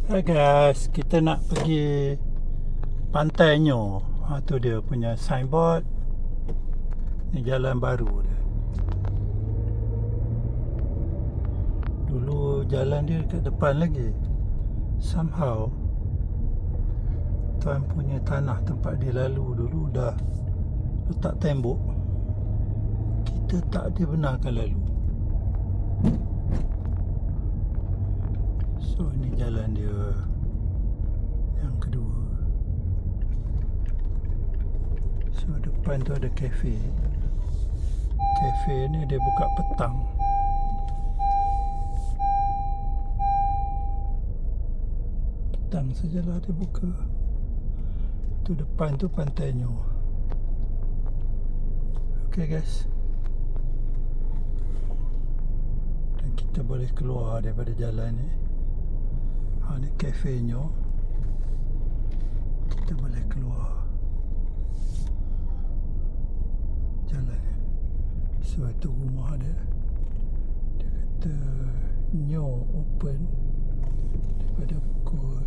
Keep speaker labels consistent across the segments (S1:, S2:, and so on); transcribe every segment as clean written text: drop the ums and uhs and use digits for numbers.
S1: Hai guys, kita nak pergi Pantai Nyo. Tu dia punya signboard. Ni jalan baru dia. Dulu jalan dia dekat depan lagi. Somehow tuan punya tanah tempat dia lalu dulu dah letak tembok. Kita tak dibenarkan lalu. So ni jalan dia yang kedua. So depan tu ada kafe. Kafe ni dia buka petang. Petang sajalah dia buka. Tu depan tu Pantai Nyo. Okay guys. Dan kita boleh keluar daripada jalan ni. Ni kafe Nyo. Kita boleh keluar jalan ni. So itu rumah dia. Dia kata Nyo open daripada pukul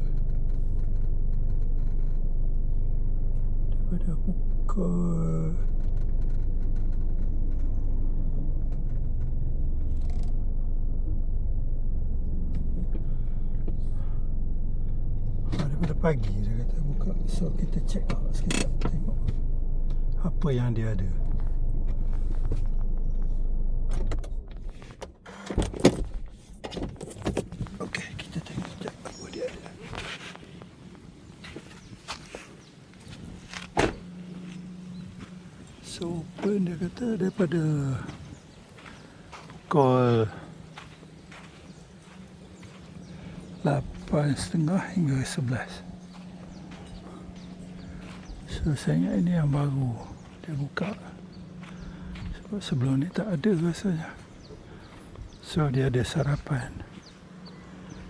S1: daripada pagi dia kata buka. So kita check out sekejap, tengok apa yang dia ada. Okey, kita tengok sekejap apa dia ada. So open dia kata daripada pukul 8.30 hingga 11. So saya ingat ini yang baru dia buka. Sebab sebelum ni tak ada rasanya. So dia ada sarapan.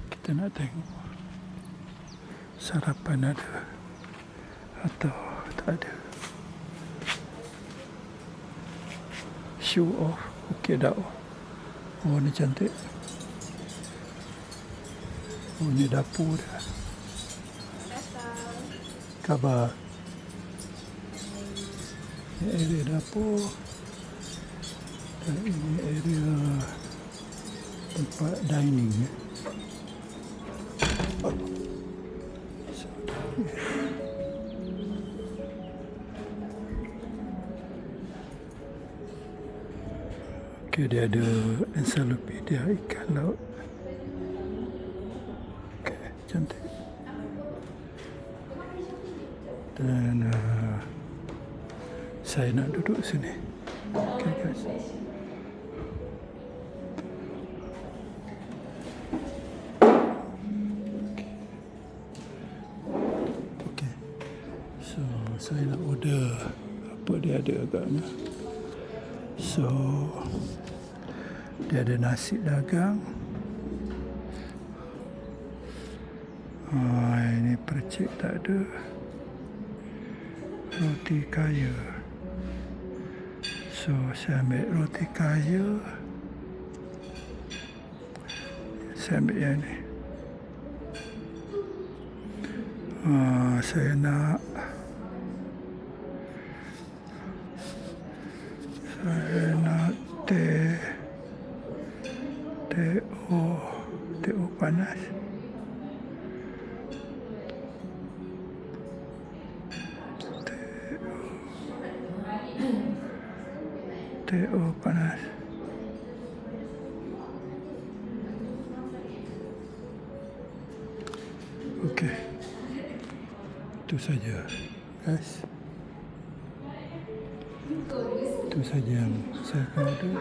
S1: Kita nak tengok sarapan ada atau tak ada. Show off. Okey dah. Oh ni cantik. Oh ni dapur dia. Khabar. Ini area dapur. Dan ini area tempat dining. Okay, dia ada encyclopedia ikan laut. Okay, cantik. Dan saya nak duduk sini. Okay guys. Okay. So saya nak order apa dia ada agaknya. So dia ada nasi dagang. Ini percik tak ada. Roti kaya. So saya ambil roti kaya. Saya ambil yang ni. Saya nak teh panas. Teh panas. Okey. Itu saja, guys. Itu saja yang saya akan order.